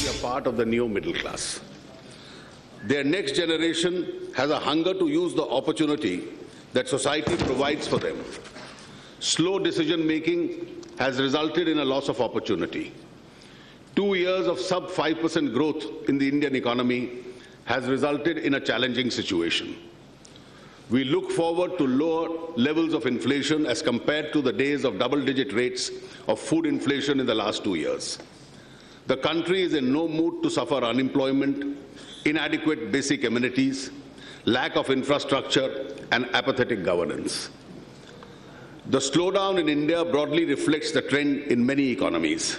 be a part of the new middle class. Their next generation has a hunger to use the opportunity that society provides for them. Slow decision-making has resulted in a loss of opportunity. 2 years of sub 5% growth in the Indian economy has resulted in a challenging situation. We look forward to lower levels of inflation as compared to the days of double-digit rates of food inflation in the last 2 years. The country is in no mood to suffer unemployment, inadequate basic amenities, lack of infrastructure, and apathetic governance. The slowdown in India broadly reflects the trend in many economies.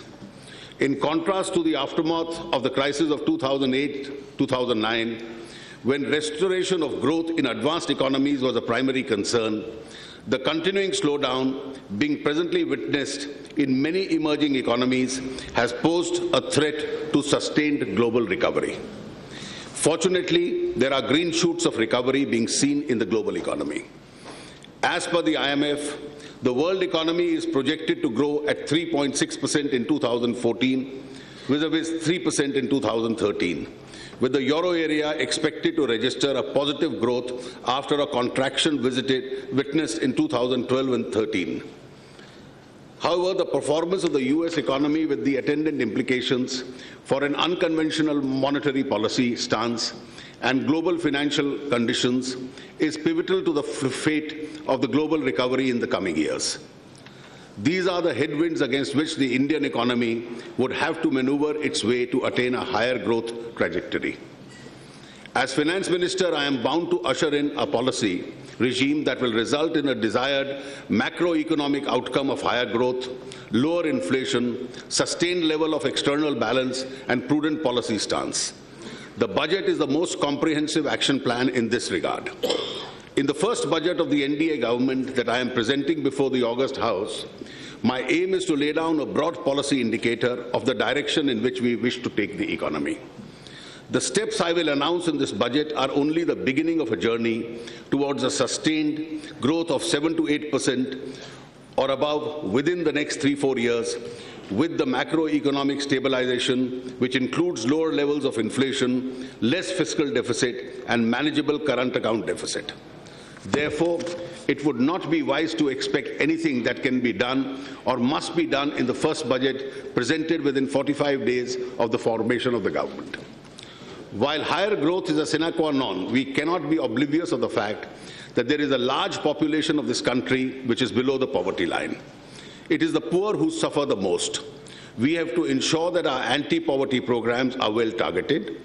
In contrast to the aftermath of the crisis of 2008-2009, when restoration of growth in advanced economies was a primary concern, the continuing slowdown being presently witnessed in many emerging economies has posed a threat to sustained global recovery. Fortunately, there are green shoots of recovery being seen in the global economy. As per the IMF, the world economy is projected to grow at 3.6% in 2014, vis-a-vis 3% in 2013, with the euro area expected to register a positive growth after a contraction witnessed in 2012 and 13. However, the performance of the US economy with the attendant implications for an unconventional monetary policy stance and global financial conditions is pivotal to the fate of the global recovery in the coming years. These are the headwinds against which the Indian economy would have to maneuver its way to attain a higher growth trajectory. As Finance Minister, I am bound to usher in a policy regime that will result in a desired macroeconomic outcome of higher growth, lower inflation, sustained level of external balance, and prudent policy stance. The budget is the most comprehensive action plan in this regard. In the first budget of the NDA government that I am presenting before the August House, my aim is to lay down a broad policy indicator of the direction in which we wish to take the economy. The steps I will announce in this budget are only the beginning of a journey towards a sustained growth of 7 to 8% or above within the next 3-4 years, with the macroeconomic stabilization, which includes lower levels of inflation, less fiscal deficit, and manageable current account deficit. Therefore, it would not be wise to expect anything that can be done or must be done in the first budget presented within 45 days of the formation of the government. While higher growth is a sine qua non, we cannot be oblivious of the fact that there is a large population of this country which is below the poverty line. It is the poor who suffer the most. We have to ensure that our anti-poverty programs are well targeted.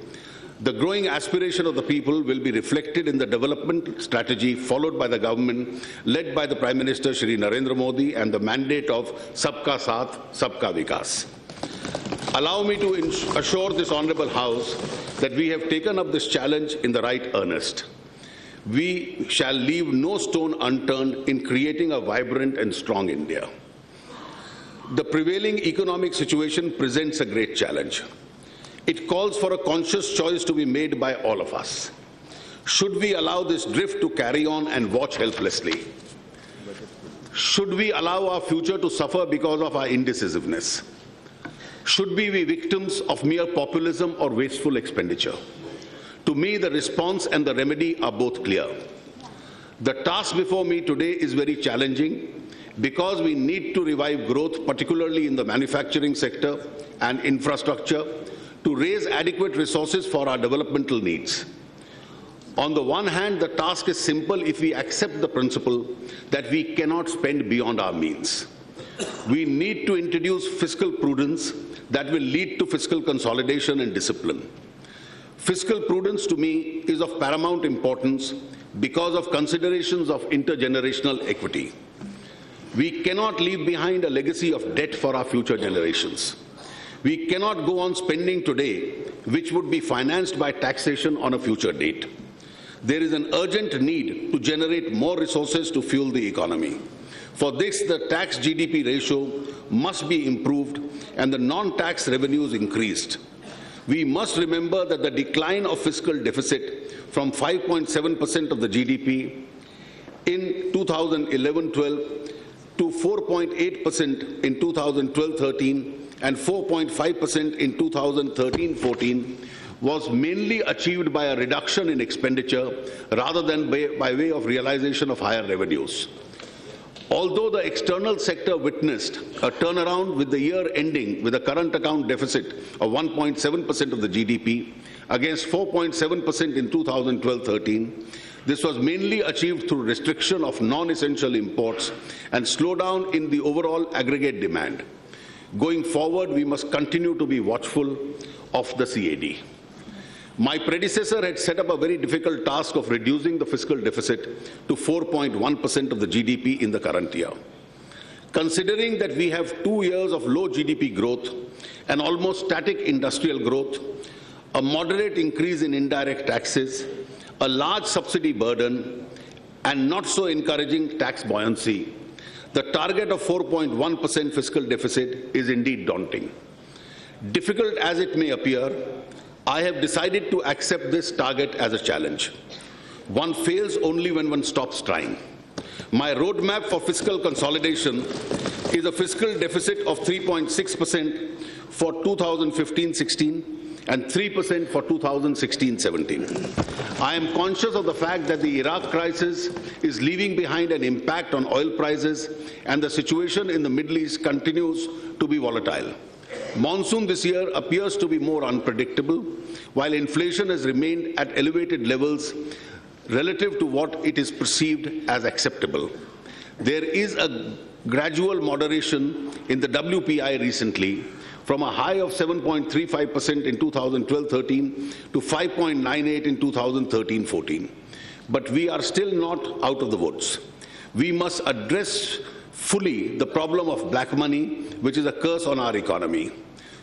The growing aspiration of the people will be reflected in the development strategy followed by the government, led by the Prime Minister Shri Narendra Modi, and the mandate of Sabka Saath, Sabka Vikas. Allow me to assure this Honourable House that we have taken up this challenge in the right earnest. We shall leave no stone unturned in creating a vibrant and strong India. The prevailing economic situation presents a great challenge. It calls for a conscious choice to be made by all of us. Should we allow this drift to carry on and watch helplessly? Should we allow our future to suffer because of our indecisiveness? Should we be victims of mere populism or wasteful expenditure? To me, the response and the remedy are both clear. The task before me today is very challenging because we need to revive growth, particularly in the manufacturing sector and infrastructure, to raise adequate resources for our developmental needs. On the one hand, the task is simple if we accept the principle that we cannot spend beyond our means. We need to introduce fiscal prudence that will lead to fiscal consolidation and discipline. Fiscal prudence to me is of paramount importance because of considerations of intergenerational equity. We cannot leave behind a legacy of debt for our future generations. We cannot go on spending today, which would be financed by taxation on a future date. There is an urgent need to generate more resources to fuel the economy. For this, the tax GDP ratio must be improved and the non-tax revenues increased. We must remember that the decline of fiscal deficit from 5.7% of the GDP in 2011-12 to 4.8% in 2012-13 and 4.5% in 2013-14 was mainly achieved by a reduction in expenditure rather than by way of realization of higher revenues. Although the external sector witnessed a turnaround with the year ending with a current account deficit of 1.7% of the GDP against 4.7% in 2012-13, this was mainly achieved through restriction of non-essential imports and slowdown in the overall aggregate demand. Going forward, we must continue to be watchful of the CAD. My predecessor had set up a very difficult task of reducing the fiscal deficit to 4.1% of the GDP in the current year. Considering that we have 2 years of low GDP growth and almost static industrial growth, a moderate increase in indirect taxes, a large subsidy burden, and not so encouraging tax buoyancy, the target of 4.1% fiscal deficit is indeed daunting. Difficult as it may appear, I have decided to accept this target as a challenge. One fails only when one stops trying. My roadmap for fiscal consolidation is a fiscal deficit of 3.6% for 2015-16 and 3% for 2016-17. I am conscious of the fact that the Iraq crisis is leaving behind an impact on oil prices and the situation in the Middle East continues to be volatile. Monsoon this year appears to be more unpredictable, while inflation has remained at elevated levels relative to what it is perceived as acceptable. There is a gradual moderation in the WPI recently, from a high of 7.35% in 2012-13 to 5.98 in 2013-14. But we are still not out of the woods. We must address fully the problem of black money, which is a curse on our economy.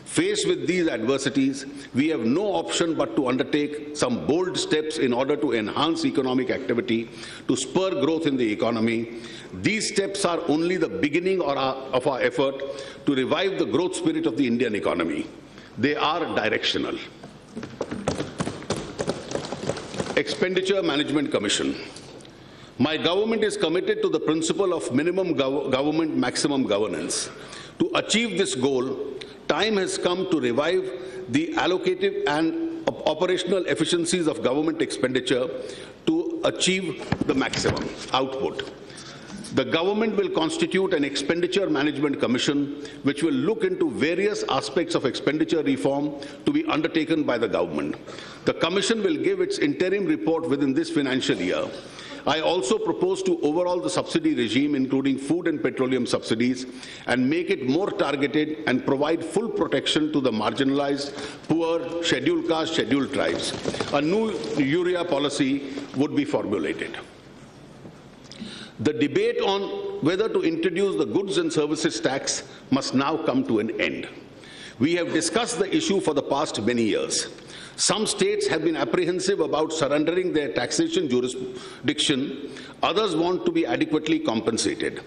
Faced with these adversities, we have no option but to undertake some bold steps in order to enhance economic activity, to spur growth in the economy. These steps are only the beginning of our effort to revive the growth spirit of the Indian economy. They are directional. Expenditure Management Commission. My government is committed to the principle of minimum government, maximum governance. To achieve this goal, time has come to revive the allocative and operational efficiencies of government expenditure to achieve the maximum output. The government will constitute an Expenditure Management Commission which will look into various aspects of expenditure reform to be undertaken by the government. The Commission will give its interim report within this financial year. I also propose to overhaul the subsidy regime, including food and petroleum subsidies, and make it more targeted and provide full protection to the marginalized, poor, scheduled caste, scheduled tribes. A new urea policy would be formulated. The debate on whether to introduce the goods and services tax must now come to an end. We have discussed the issue for the past many years. Some states have been apprehensive about surrendering their taxation jurisdiction. Others want to be adequately compensated.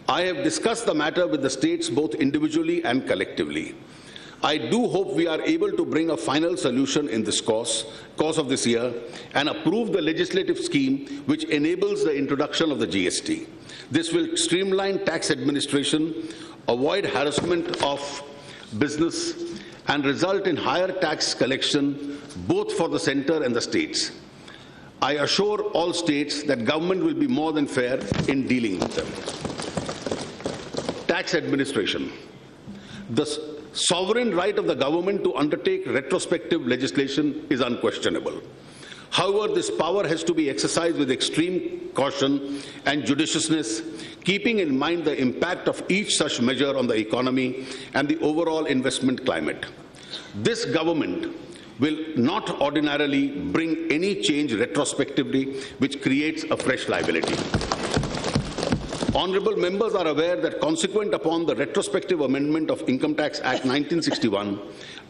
I have discussed the matter with the states both individually and collectively. I do hope we are able to bring a final solution in this course of this year and approve the legislative scheme which enables the introduction of the GST. This will streamline tax administration, avoid harassment of business, and result in higher tax collection both for the centre and the states. I assure all states that government will be more than fair in dealing with them. Tax administration. The sovereign right of the government to undertake retrospective legislation is unquestionable. However, this power has to be exercised with extreme caution and judiciousness, keeping in mind the impact of each such measure on the economy and the overall investment climate. This government will not ordinarily bring any change retrospectively which creates a fresh liability. Honourable members are aware that consequent upon the retrospective amendment of Income Tax Act 1961,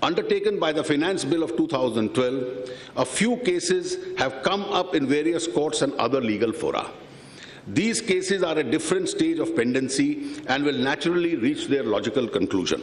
undertaken by the Finance Bill of 2012, a few cases have come up in various courts and other legal fora. These cases are at different stage of pendency and will naturally reach their logical conclusion.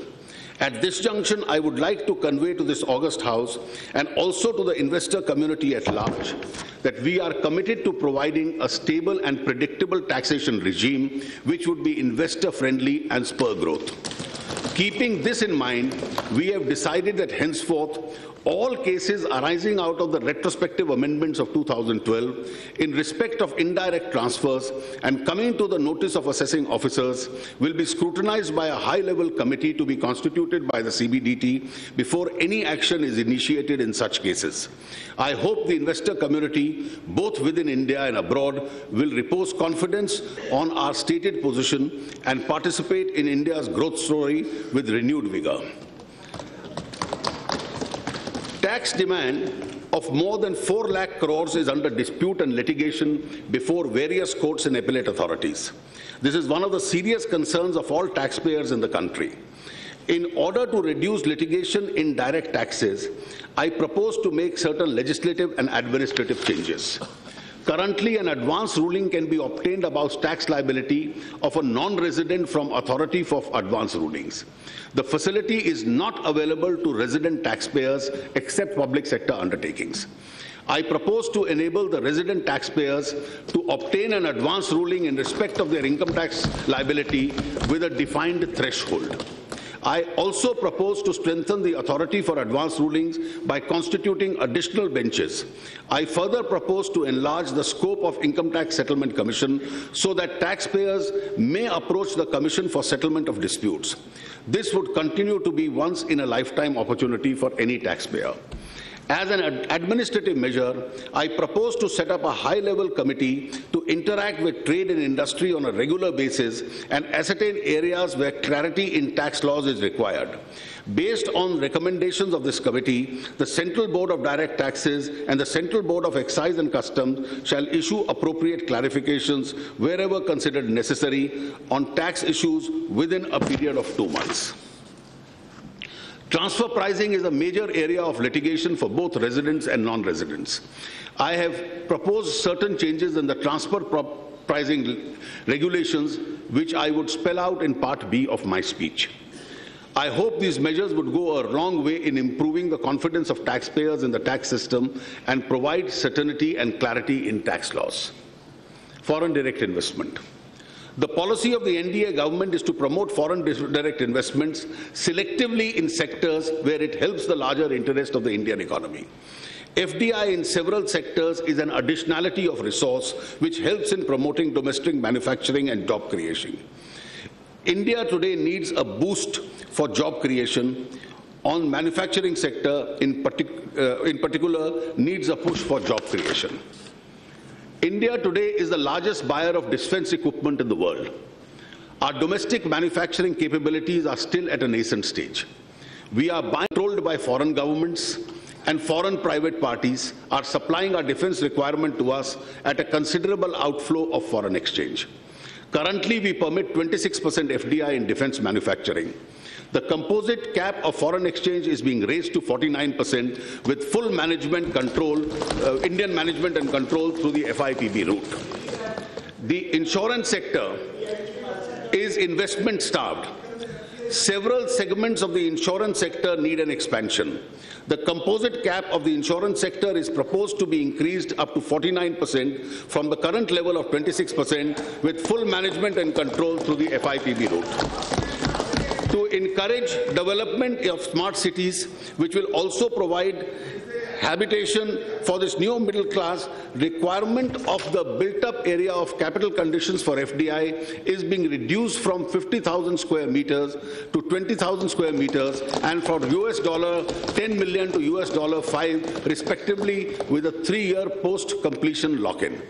At this junction, I would like to convey to this august House and also to the investor community at large that we are committed to providing a stable and predictable taxation regime which would be investor-friendly and spur growth. Keeping this in mind, we have decided that henceforth, all cases arising out of the retrospective amendments of 2012 in respect of indirect transfers and coming to the notice of assessing officers will be scrutinized by a high-level committee to be constituted by the CBDT before any action is initiated in such cases. I hope the investor community, both within India and abroad, will repose confidence on our stated position and participate in India's growth story with renewed vigor. Tax demand of more than 4 lakh crores is under dispute and litigation before various courts and appellate authorities. This is one of the serious concerns of all taxpayers in the country. In order to reduce litigation in direct taxes, I propose to make certain legislative and administrative changes. Currently, an advance ruling can be obtained about tax liability of a non-resident from authority for advance rulings. The facility is not available to resident taxpayers except public sector undertakings. I propose to enable the resident taxpayers to obtain an advance ruling in respect of their income tax liability with a defined threshold. I also propose to strengthen the authority for advance rulings by constituting additional benches. I further propose to enlarge the scope of Income Tax Settlement Commission so that taxpayers may approach the Commission for settlement of disputes. This would continue to be once-in-a-lifetime opportunity for any taxpayer. As an administrative measure, I propose to set up a high-level committee to interact with trade and industry on a regular basis and ascertain areas where clarity in tax laws is required. Based on recommendations of this committee, the Central Board of Direct Taxes and the Central Board of Excise and Customs shall issue appropriate clarifications wherever considered necessary on tax issues within a period of 2 months. Transfer pricing is a major area of litigation for both residents and non-residents. I have proposed certain changes in the transfer pricing regulations, which I would spell out in Part B of my speech. I hope these measures would go a long way in improving the confidence of taxpayers in the tax system and provide certainty and clarity in tax laws. Foreign direct investment. The policy of the NDA government is to promote foreign direct investments selectively in sectors where it helps the larger interest of the Indian economy. FDI in several sectors is an additionality of resource which helps in promoting domestic manufacturing and job creation. India today needs a boost for job creation. On manufacturing sector in particular needs a push for job creation. India today is the largest buyer of defense equipment in the world. Our domestic manufacturing capabilities are still at a nascent stage. We are controlled by foreign governments, and foreign private parties are supplying our defense requirement to us at a considerable outflow of foreign exchange. Currently, we permit 26% FDI in defense manufacturing. The composite cap of foreign exchange is being raised to 49% with full management control, Indian management and control through the FIPB route. The insurance sector is investment starved. Several segments of the insurance sector need an expansion. The composite cap of the insurance sector is proposed to be increased up to 49% from the current level of 26% with full management and control through the FIPB route. To encourage development of smart cities, which will also provide habitation for this new middle class, requirement of the built-up area of capital conditions for FDI is being reduced from 50,000 square meters to 20,000 square meters and from $10 million to $5 respectively with a 3-year post-completion lock-in.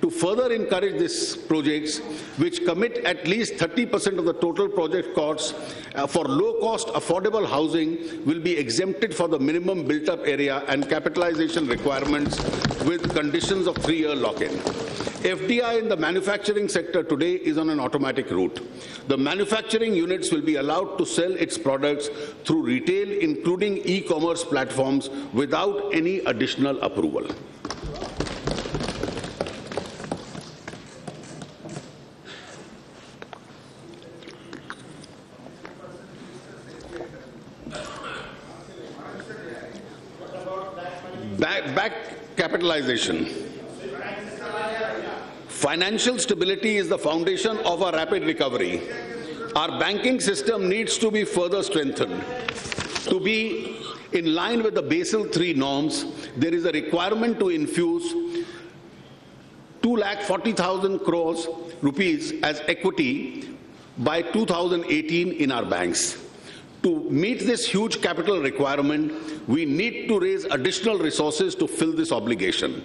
To further encourage these projects, which commit at least 30% of the total project costs for low-cost affordable housing, will be exempted for the minimum built-up area and capitalization requirements with conditions of 3-year lock-in. FDI in the manufacturing sector today is on an automatic route. The manufacturing units will be allowed to sell its products through retail, including e-commerce platforms, without any additional approval. Back capitalization. Financial stability is the foundation of a rapid recovery. Our banking system needs to be further strengthened. To be in line with the Basel III norms, there is a requirement to infuse 2,40,000 crores rupees as equity by 2018 in our banks. To meet this huge capital requirement, we need to raise additional resources to fill this obligation.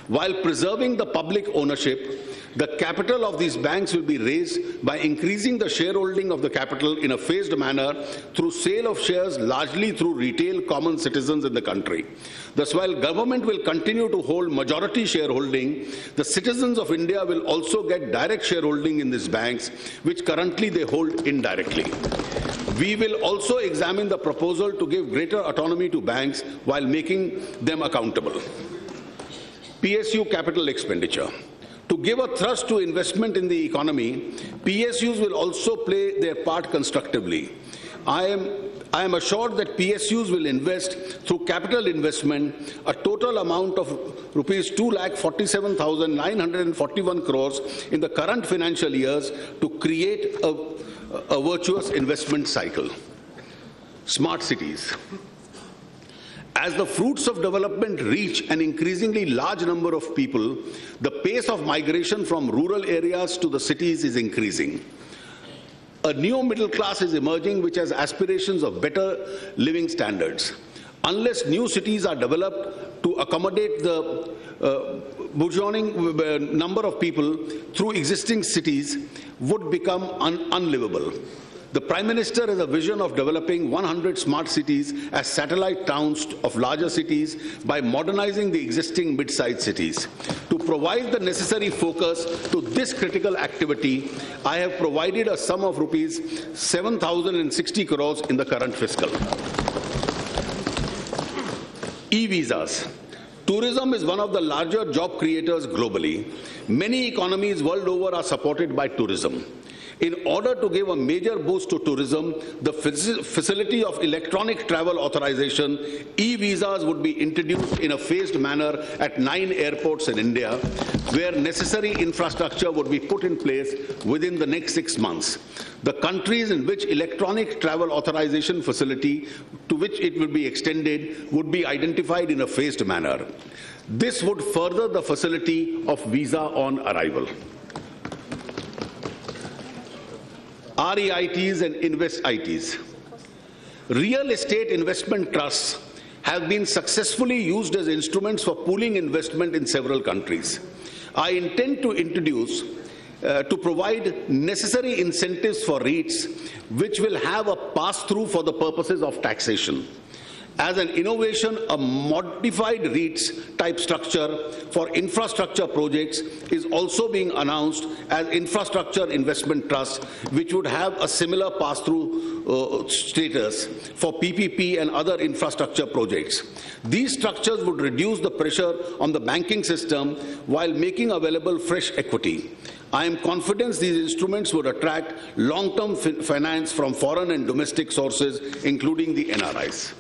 While preserving the public ownership, the capital of these banks will be raised by increasing the shareholding of the capital in a phased manner through sale of shares largely through retail common citizens in the country. Thus, while government will continue to hold majority shareholding, the citizens of India will also get direct shareholding in these banks, which currently they hold indirectly. We will also examine the proposal to give greater autonomy to banks while making them accountable. PSU capital expenditure. To give a thrust to investment in the economy, PSUs will also play their part constructively. I am assured that PSUs will invest through capital investment a total amount of rupees 2,47,941 crores in the current financial years to create a virtuous investment cycle. Smart cities. As the fruits of development reach an increasingly large number of people, the pace of migration from rural areas to the cities is increasing. A new middle class is emerging which has aspirations of better living standards. Unless new cities are developed to accommodate the burgeoning number of people through existing cities would become unlivable. The Prime Minister has a vision of developing 100 smart cities as satellite towns of larger cities by modernizing the existing mid-sized cities. To provide the necessary focus to this critical activity, I have provided a sum of rupees 7,060 crores in the current fiscal. E-visas. Tourism is one of the larger job creators globally. Many economies world over are supported by tourism. In order to give a major boost to tourism, the facility of electronic travel authorization, e-visas, would be introduced in a phased manner at 9 airports in India, where necessary infrastructure would be put in place within the next 6 months. The countries in which electronic travel authorization facility to which it will be extended would be identified in a phased manner. This would further the facility of visa on arrival. REITs and InvestITs. Real estate investment trusts have been successfully used as instruments for pooling investment in several countries. I intend to introduce to provide necessary incentives for REITs which will have a pass-through for the purposes of taxation. As an innovation, a modified REITs type structure for infrastructure projects is also being announced as infrastructure investment trust, which would have a similar pass-through status for PPP and other infrastructure projects. These structures would reduce the pressure on the banking system while making available fresh equity. I am confident these instruments would attract long-term finance from foreign and domestic sources, including the NRIs.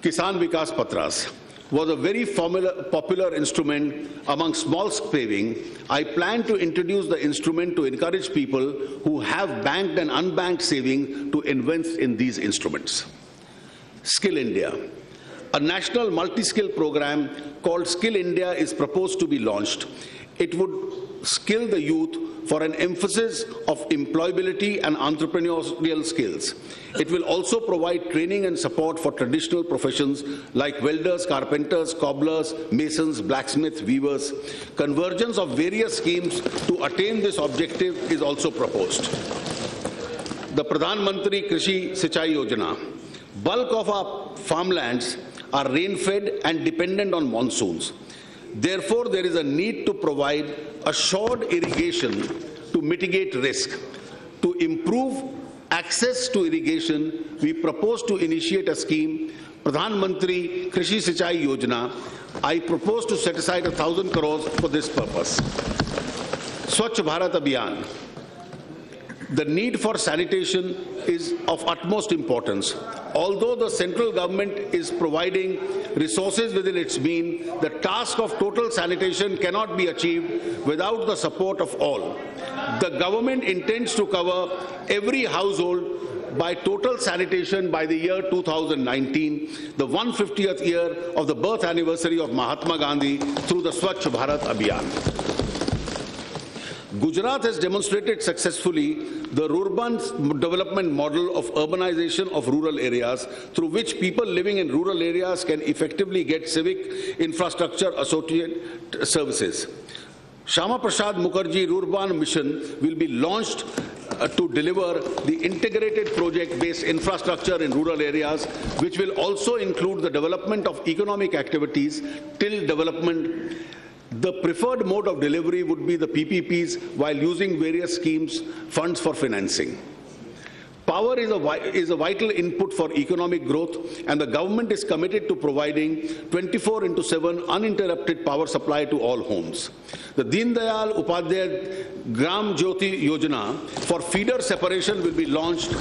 Kisan Vikas Patras was a very popular instrument among small saving. I plan to introduce the instrument to encourage people who have banked and unbanked saving to invest in these instruments. Skill India. A national multi-skill program called Skill India is proposed to be launched. It would skill the youth for an emphasis of employability and entrepreneurial skills. It will also provide training and support for traditional professions like welders, carpenters, cobblers, masons, blacksmiths, weavers. Convergence of various schemes to attain this objective is also proposed. The Pradhan Mantri Krishi Sinchai Yojana. Bulk of our farmlands are rain-fed and dependent on monsoons. Therefore, there is a need to provide assured irrigation to mitigate risk. To improve access to irrigation, we propose to initiate a scheme, Pradhan Mantri Krishi Sinchai Yojana. I propose to set aside 1,000 crores for this purpose. Swachh Bharat Abhiyan. The need for sanitation is of utmost importance. Although the central government is providing resources within its means, the task of total sanitation cannot be achieved without the support of all. The government intends to cover every household by total sanitation by the year 2019, the 150th year of the birth anniversary of Mahatma Gandhi, through the Swachh Bharat Abhiyan. Gujarat has demonstrated successfully the urban development model of urbanization of rural areas, through which people living in rural areas can effectively get civic infrastructure associated services. Shama Prasad Mukherjee Urban Mission will be launched to deliver the integrated project-based infrastructure in rural areas, which will also include the development of economic activities till development. The preferred mode of delivery would be the PPPs, while using various schemes, funds for financing. Power is a vital input for economic growth, and the government is committed to providing 24/7 uninterrupted power supply to all homes. The Deen Dayal Upadhyay Gram Jyoti Yojana for feeder separation will be launched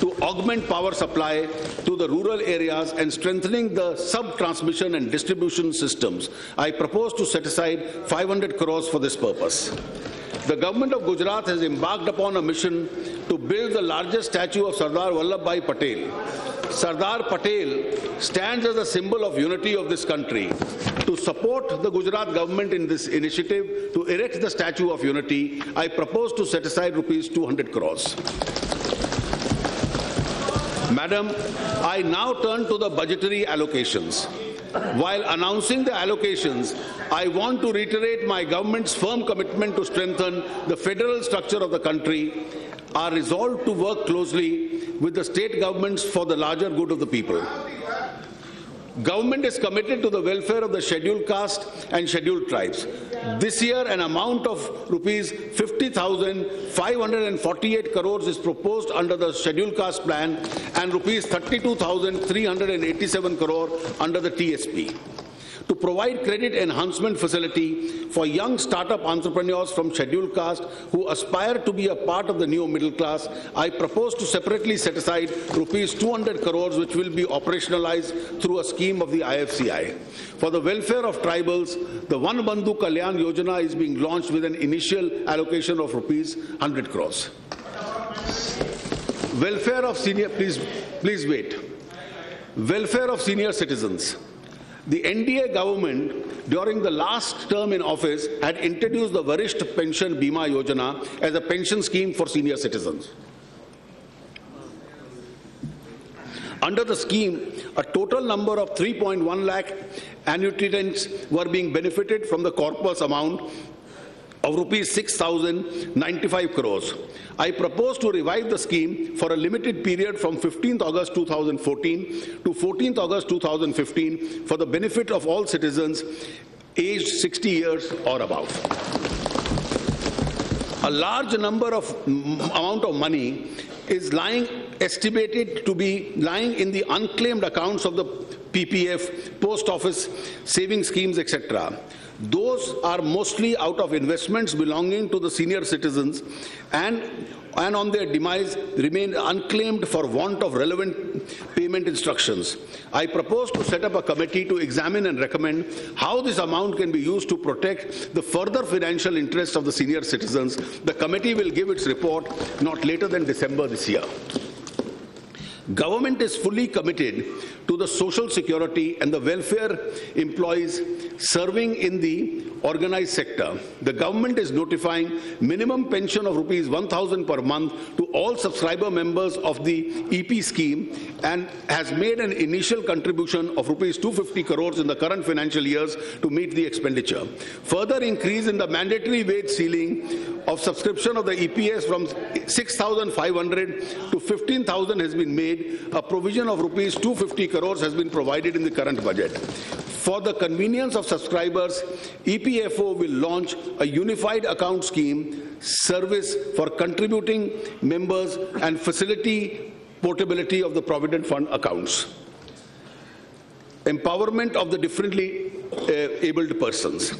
to augment power supply to the rural areas and strengthening the sub-transmission and distribution systems. I propose to set aside 500 crores for this purpose. The government of Gujarat has embarked upon a mission to build the largest statue of Sardar Vallabhbhai Patel. Sardar Patel stands as a symbol of unity of this country. To support the Gujarat government in this initiative to erect the Statue of Unity, I propose to set aside rupees 200 crores. Madam, I now turn to the budgetary allocations. While announcing the allocations, I want to reiterate my government's firm commitment to strengthen the federal structure of the country, our resolve to work closely with the state governments for the larger good of the people. Government is committed to the welfare of the scheduled caste and scheduled tribes. This year, an amount of rupees 50,548 crores is proposed under the scheduled caste plan and rupees 32,387 crore under the TSP. To provide credit enhancement facility for young startup entrepreneurs from scheduled caste who aspire to be a part of the new middle class, I propose to separately set aside rupees 200 crores, which will be operationalized through a scheme of the IFCI. For the welfare of tribals, the Van Bandhu Kalyan Yojana is being launched with an initial allocation of rupees 100 crores. Welfare of senior, please wait. Welfare of senior citizens. The NDA government, during the last term in office, had introduced the Varisht Pension Bima Yojana as a pension scheme for senior citizens. Under the scheme, a total number of 3.1 lakh annuitants were being benefited from the corpus amount of rupees 6,095 crores. I propose to revive the scheme for a limited period from 15th August 2014 to 14th August 2015 for the benefit of all citizens aged 60 years or above. A large amount of money is estimated to be lying in the unclaimed accounts of the PPF, post office, saving schemes, etc. Those are mostly out of investments belonging to the senior citizens and on their demise remain unclaimed for want of relevant payment instructions. I propose to set up a committee to examine and recommend how this amount can be used to protect the further financial interests of the senior citizens. The committee will give its report not later than December this year. Government is fully committed to the social security and the welfare employees serving in the organized sector. The government is notifying minimum pension of rupees 1,000 per month to all subscriber members of the EP scheme and has made an initial contribution of rupees 250 crores in the current financial years to meet the expenditure. Further increase in the mandatory wage ceiling of subscription of the EPS from 6,500 to 15,000 has been made. A provision of rupees 250 crores has been provided in the current budget. For the convenience of subscribers, EPFO will launch a unified account scheme service for contributing members and facility portability of the Provident Fund accounts. Empowerment of the differently abled persons.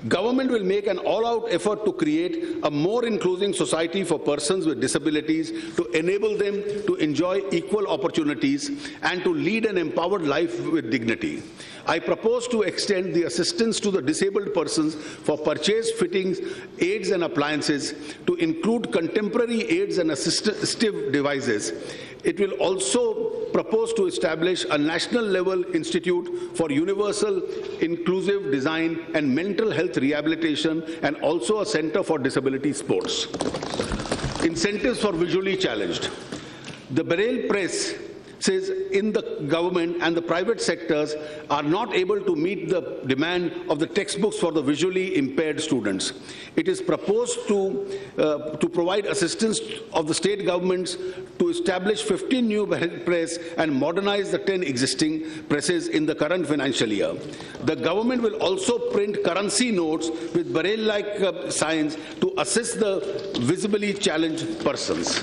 Government will make an all-out effort to create a more inclusive society for persons with disabilities to enable them to enjoy equal opportunities and to lead an empowered life with dignity. I propose to extend the assistance to the disabled persons for purchase, fittings, aids and appliances to include contemporary aids and assistive devices. It will also propose to establish a national-level institute for universal, inclusive design and mental health rehabilitation, and also a center for disability sports. Incentives for visually challenged. The Beryl Press says in the government and the private sectors are not able to meet the demand of the textbooks for the visually impaired students. It is proposed to provide assistance of the state governments to establish 15 new Beryl Press and modernize the 10 existing presses in the current financial year. The government will also print currency notes with Beryl-like signs to assist the visibly challenged persons.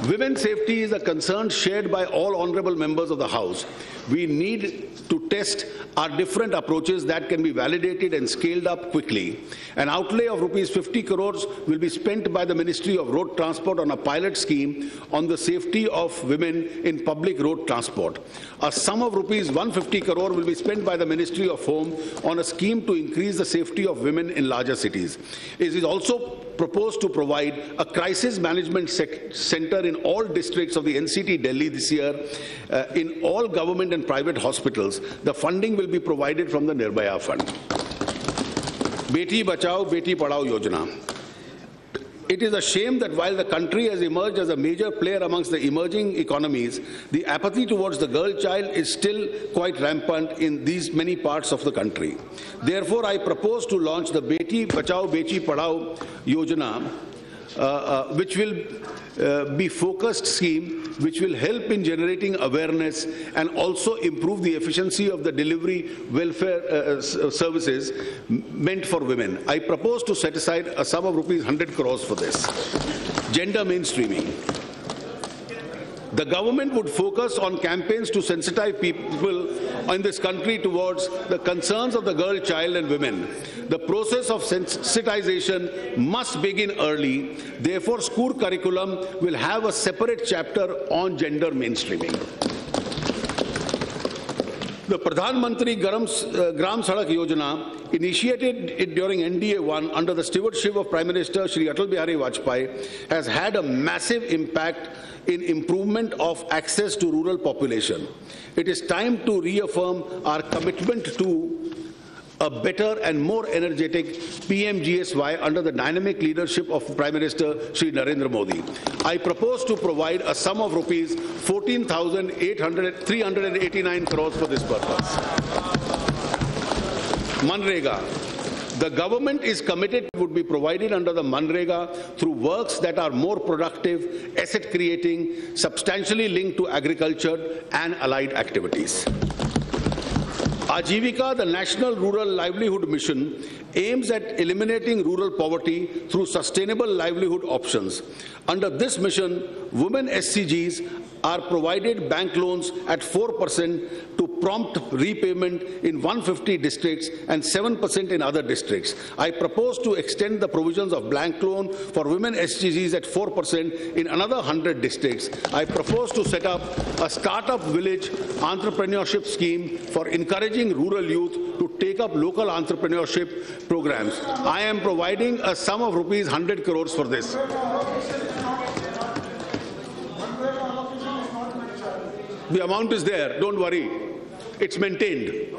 Women's safety is a concern shared by all honorable members of the House. We need to test our different approaches that can be validated and scaled up quickly. An outlay of rupees 50 crores will be spent by the Ministry of Road Transport on a pilot scheme on the safety of women in public road transport. A sum of rupees 150 crore will be spent by the Ministry of Home on a scheme to increase the safety of women in larger cities. It is also proposed to provide a crisis management center in all districts of the NCT Delhi this year, in all government and private hospitals. The funding will be provided from the Nirbhaya Fund. Beti Bachao, Beti Padhao Yojana. It is a shame that while the country has emerged as a major player amongst the emerging economies, the apathy towards the girl child is still quite rampant in these many parts of the country. Therefore, I propose to launch the Beti Bachao, Beti Padhao Yojana, which will be focused scheme which will help in generating awareness and also improve the efficiency of the delivery welfare services meant for women. I propose to set aside a sum of rupees 100 crores for this. Gender mainstreaming. The government would focus on campaigns to sensitize people in this country towards the concerns of the girl child and women. The process of sensitization must begin early. Therefore, school curriculum will have a separate chapter on gender mainstreaming. The Pradhan Mantri Gram Sadak Yojana, initiated it during NDA-1 under the stewardship of Prime Minister Shri Atal Bihari Vajpayee, has had a massive impact in improvement of access to rural population. It is time to reaffirm our commitment to a better and more energetic PMGSY under the dynamic leadership of Prime Minister Shri Narendra Modi. I propose to provide a sum of rupees 14,389 crores for this purpose. Manrega. The government is committed would be provided under the Manrega through works that are more productive, asset creating, substantially linked to agriculture and allied activities. Ajivika, the National Rural Livelihood Mission, aims at eliminating rural poverty through sustainable livelihood options. Under this mission, women SCGs are provided bank loans at 4% to prompt repayment in 150 districts and 7% in other districts. I propose to extend the provisions of bank loan for women SCGs at 4% in another 100 districts. I propose to set up a startup village entrepreneurship scheme for encouraging rural youth to take up local entrepreneurship programs. I am providing a sum of rupees 100 crores for this. The amount is there, don't worry. It's maintained.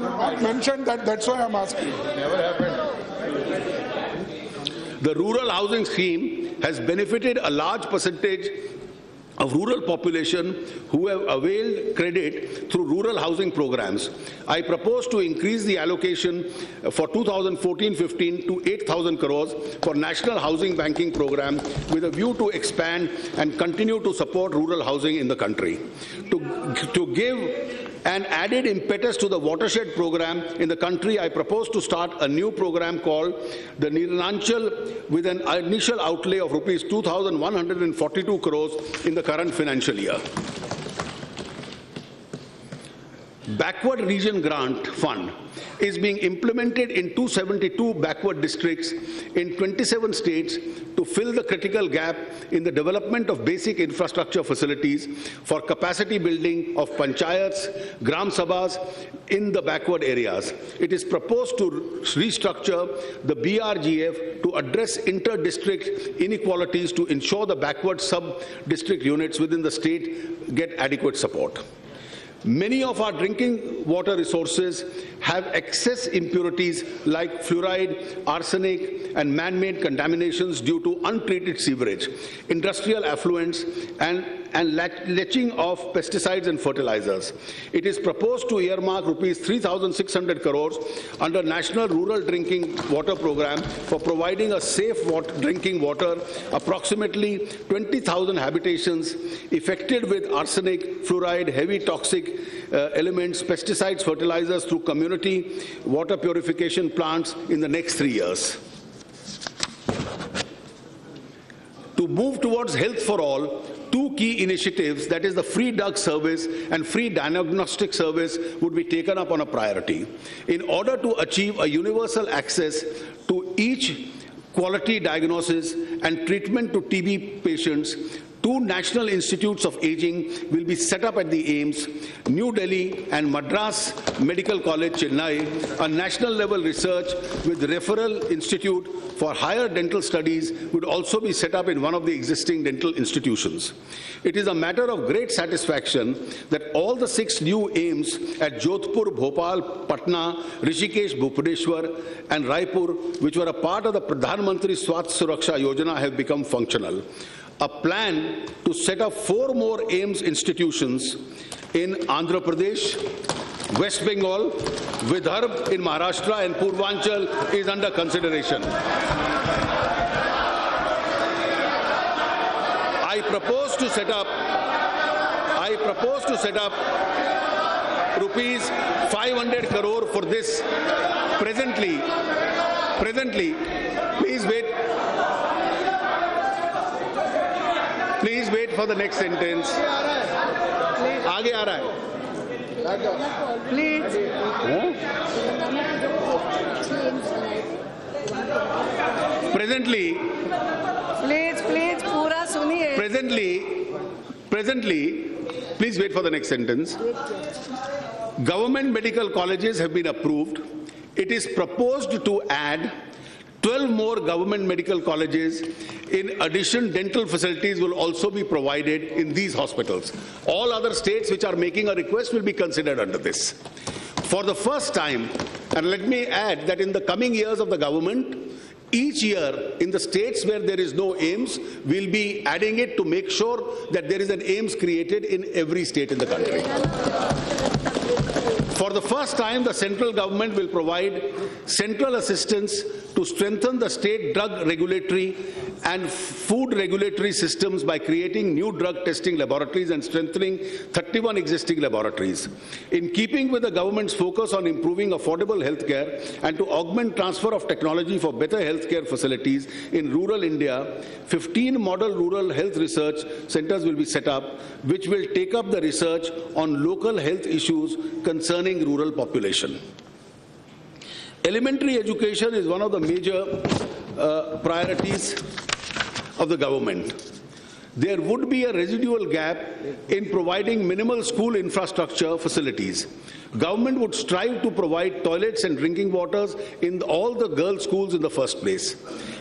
Not mentioned that, that's why I'm asking. Never happened. The rural housing scheme has benefited a large percentage of rural population who have availed credit through rural housing programs. I propose to increase the allocation for 2014-15 to 8,000 crores for National Housing Banking Program with a view to expand and continue to support rural housing in the country. To give an added impetus to the watershed program in the country, I propose to start a new program called the Nirnanchal with an initial outlay of rupees 2,142 crores in the current financial year. Backward Region Grant Fund is being implemented in 272 backward districts in 27 states to fill the critical gap in the development of basic infrastructure facilities for capacity building of panchayats, gram sabhas in the backward areas. It is proposed to restructure the BRGF to address inter-district inequalities to ensure the backward sub-district units within the state get adequate support. Many of our drinking water resources have excess impurities like fluoride, arsenic, and man-made contaminations due to untreated sewerage, industrial effluents, and leaching of pesticides and fertilizers. It is proposed to earmark rupees 3,600 crores under National Rural Drinking Water Program for providing a safe drinking water, approximately 20,000 habitations affected with arsenic, fluoride, heavy toxic elements, pesticides, fertilizers through community water purification plants in the next 3 years. To move towards health for all, two key initiatives, that is the free drug service and free diagnostic service, would be taken up on a priority. In order to achieve a universal access to each quality diagnosis and treatment to TB patients, 2 National Institutes of Aging will be set up at the AIIMS, New Delhi and Madras Medical College, Chennai. A national-level research with referral institute for higher dental studies would also be set up in one of the existing dental institutions. It is a matter of great satisfaction that all the 6 new AIIMS at Jodhpur, Bhopal, Patna, Rishikesh, Bhubaneswar and Raipur, which were a part of the Pradhan Mantri Swasthya Suraksha Yojana, have become functional. A plan to set up 4 more AIIMS institutions in Andhra Pradesh, West Bengal, Vidarbha in Maharashtra and Purvanchal is under consideration. I propose to set up rupees 500 crore for this. Presently, please wait for the next sentence. आगे आ रहा है. Please. Presently, पूरा सुनिए. Presently, please wait for the next sentence. Government medical colleges have been approved. It is proposed to add 12 more government medical colleges. In addition, dental facilities will also be provided in these hospitals. All other states which are making a request will be considered under this. For the first time, and let me add that in the coming years of the government, each year in the states where there is no AIIMS, we'll be adding it to make sure that there is an AIIMS created in every state in the country. For the first time, the central government will provide central assistance to strengthen the state drug regulatory and food regulatory systems by creating new drug testing laboratories and strengthening 31 existing laboratories. In keeping with the government's focus on improving affordable healthcare and to augment transfer of technology for better healthcare facilities in rural India, 15 model rural health research centers will be set up, which will take up the research on local health issues concerning rural population. Elementary education is one of the major priorities of the government. There would be a residual gap in providing minimal school infrastructure facilities. Government would strive to provide toilets and drinking waters in all the girls' schools in the first place.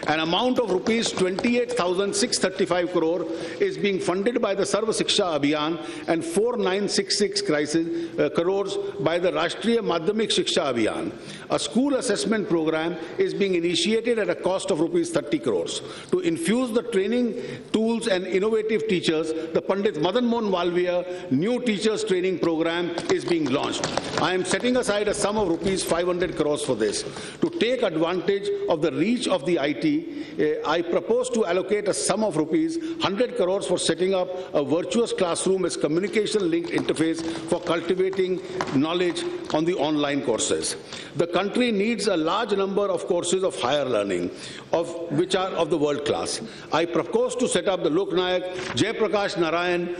An amount of rupees 28,635 crore is being funded by the Sarva Shiksha Abhiyan and 4,966 crores by the Rashtriya Madhyamik Shiksha Abhiyan. A school assessment program is being initiated at a cost of rupees 30 crores. To infuse the training tools and innovative teachers, the Pandit Madan Mohan Malviya New Teachers Training Program is being launched. I am setting aside a sum of rupees 500 crores for this. To take advantage of the reach of the IT, I propose to allocate a sum of rupees 100 crores for setting up a virtuous classroom as communication-linked interface for cultivating knowledge on the online courses. The country needs a large number of courses of higher learning, which are of the world class. I propose to set up the Loknayak Jayaprakash Narayan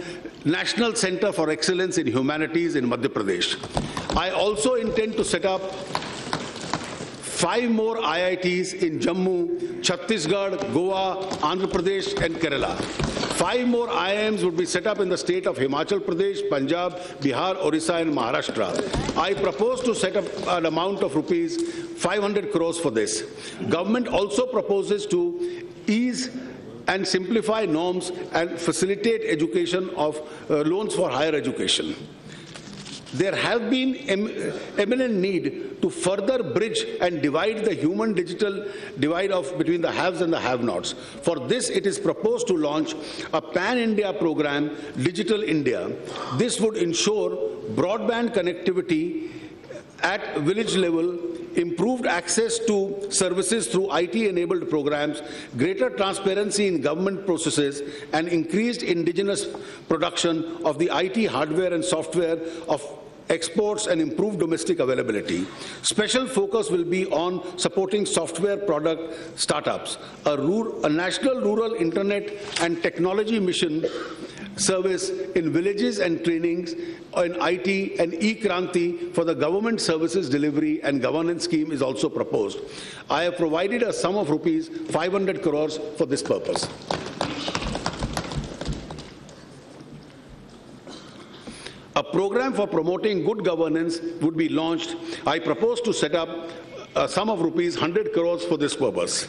National Center for Excellence in Humanities in Madhya Pradesh. I also intend to set up 5 more IITs in Jammu, Chhattisgarh, Goa, Andhra Pradesh and Kerala. 5 more IIMs would be set up in the state of Himachal Pradesh, Punjab, Bihar, Orissa and Maharashtra. I propose to set up an amount of rupees 500 crores for this. Government also proposes to ease and simplify norms and facilitate education of loans for higher education. There have been eminent need to further bridge and divide the human-digital divide between the haves and the have-nots. For this, it is proposed to launch a pan-India program, Digital India. This would ensure broadband connectivity at village level, improved access to services through IT-enabled programs, greater transparency in government processes, and increased indigenous production of the IT hardware and software of exports and improved domestic availability. Special focus will be on supporting software product startups, a national rural internet and technology mission service in villages and trainings in IT and e-Kranti for the government services delivery and governance scheme is also proposed. I have provided a sum of rupees 500 crores for this purpose. A program for promoting good governance would be launched. I propose to set up a sum of rupees 100 crores for this purpose.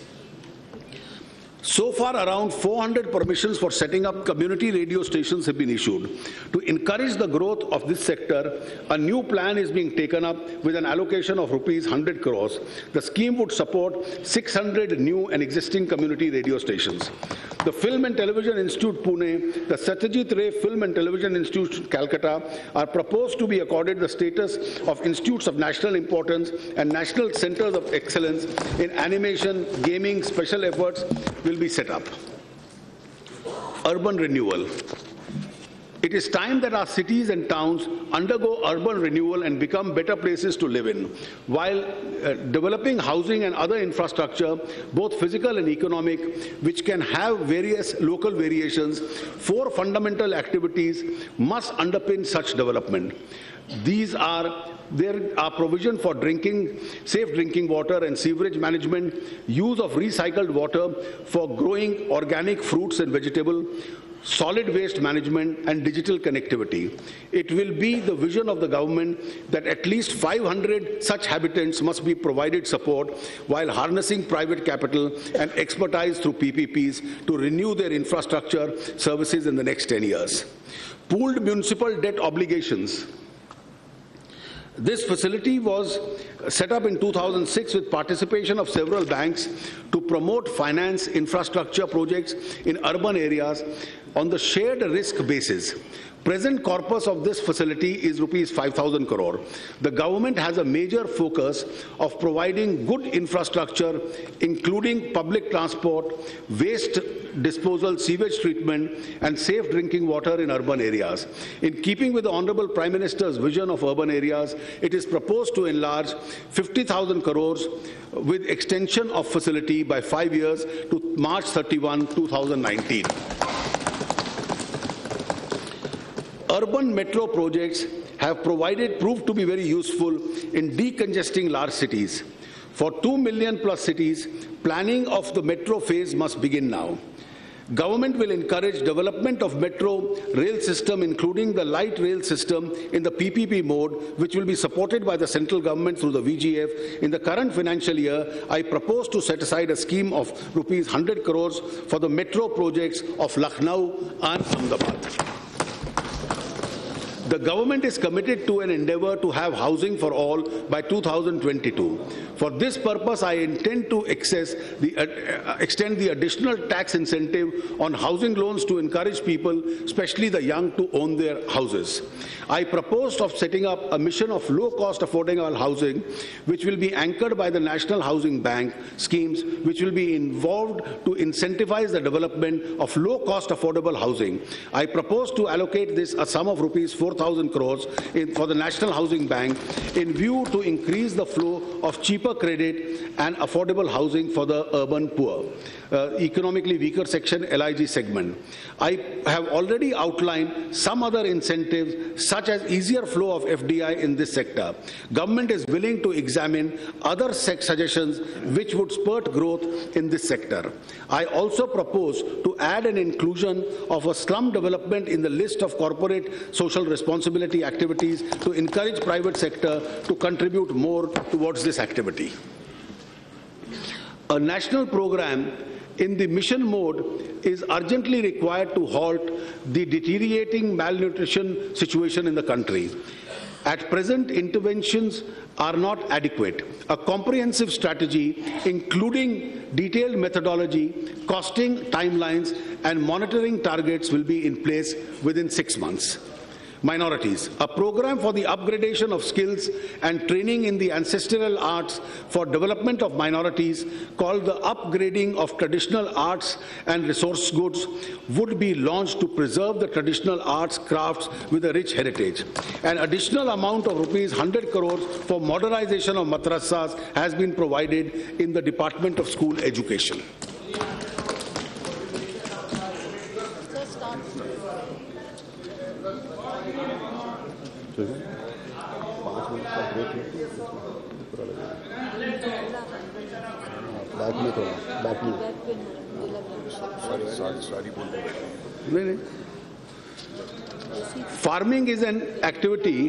So far, around 400 permissions for setting up community radio stations have been issued. To encourage the growth of this sector, a new plan is being taken up with an allocation of rupees 100 crores. The scheme would support 600 new and existing community radio stations. The Film and Television Institute Pune, the Satyajit Ray Film and Television Institute Calcutta are proposed to be accorded the status of institutes of national importance and national centers of excellence in animation, gaming, special efforts will be set up. Urban renewal. It is time that our cities and towns undergo urban renewal and become better places to live in. While developing housing and other infrastructure, both physical and economic, which can have various local variations, 4 fundamental activities must underpin such development. There are provision for safe drinking water and sewerage management, use of recycled water for growing organic fruits and vegetables, solid waste management and digital connectivity. It will be the vision of the government that at least 500 such habitants must be provided support while harnessing private capital and expertise through PPPs to renew their infrastructure services in the next 10 years. Pooled municipal debt obligations. This facility was set up in 2006 with participation of several banks to promote finance infrastructure projects in urban areas on the shared risk basis. Present corpus of this facility is rupees 5,000 crore. The government has a major focus of providing good infrastructure, including public transport, waste disposal, sewage treatment, and safe drinking water in urban areas. In keeping with the Honorable Prime Minister's vision of urban areas, it is proposed to enlarge 50,000 crores with extension of facility by 5 years to March 31, 2019. Urban metro projects have proved to be very useful in decongesting large cities. For 2 million plus cities, planning of the metro phase must begin now. Government will encourage development of metro rail system, including the light rail system in the PPP mode, which will be supported by the central government through the VGF. In the current financial year, I propose to set aside a scheme of rupees 100 crores for the metro projects of Lucknow and Ahmedabad. The government is committed to an endeavor to have housing for all by 2022. For this purpose, I intend to extend the additional tax incentive on housing loans to encourage people, especially the young, to own their houses. I proposed of setting up a mission of low-cost affordable housing, which will be anchored by the National Housing Bank schemes, which will be involved to incentivize the development of low-cost affordable housing. I propose to allocate this a sum of rupees 4,000 4,000 crores for the National Housing Bank in view to increase the flow of cheaper credit and affordable housing for the urban poor, economically weaker section, LIG segment. I have already outlined some other incentives such as easier flow of FDI in this sector. Government is willing to examine other suggestions which would spurt growth in this sector. I also propose to add an inclusion of a slum development in the list of corporate social responsibility activities to encourage private sector to contribute more towards this activity. A national program in the mission mode is urgently required to halt the deteriorating malnutrition situation in the country. At present, interventions are not adequate. A comprehensive strategy, including detailed methodology, costing timelines, and monitoring targets will be in place within 6 months. Minorities. A program for the upgradation of skills and training in the ancestral arts for development of minorities, called the Upgrading of Traditional Arts and Resource Goods, would be launched to preserve the traditional arts crafts with a rich heritage. An additional amount of rupees 100 crores for modernization of madrasas has been provided in the Department of School Education. Farming is an activity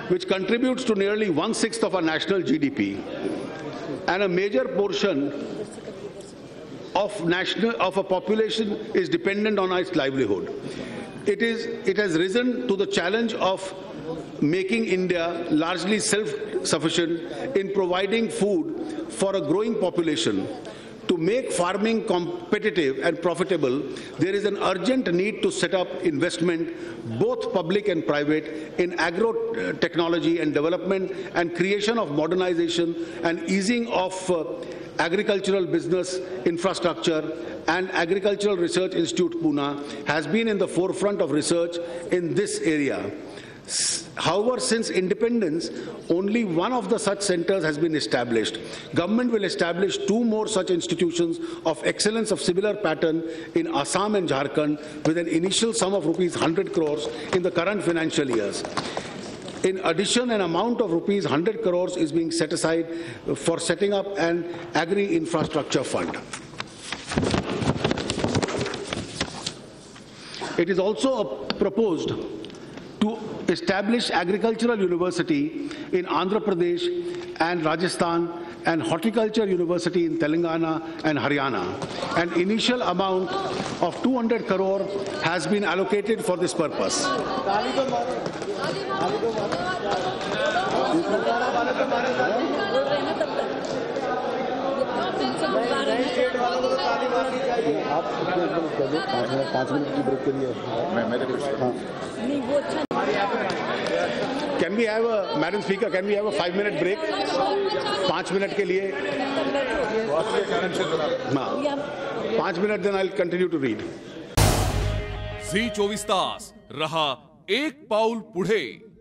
which contributes to nearly 1/6 of our national GDP, and a major portion of a population is dependent on its livelihood. It has risen to the challenge of making India largely self-sufficient in providing food for a growing population. To make farming competitive and profitable, there is an urgent need to set up investment, both public and private, in agro-technology and development and creation of modernization and easing of agricultural business infrastructure. And Agricultural Research Institute, Pune, has been in the forefront of research in this area. However, since independence, only one of the such centers has been established. Government will establish 2 more such institutions of excellence of similar pattern in Assam and Jharkhand with an initial sum of rupees 100 crores in the current financial years. In addition, an amount of rupees 100 crores is being set aside for setting up an agri-infrastructure fund. It is also proposed to establish agricultural university in Andhra Pradesh and Rajasthan and horticulture university in Telangana and Haryana. An initial amount of 200 crore has been allocated for this purpose. Can we have a, Madam Speaker, can we have a 5-minute break? 5 minute के लिए. 5 minutes, then I'll continue to read. ZEE24 तास रहा एक पाऊल पुढे.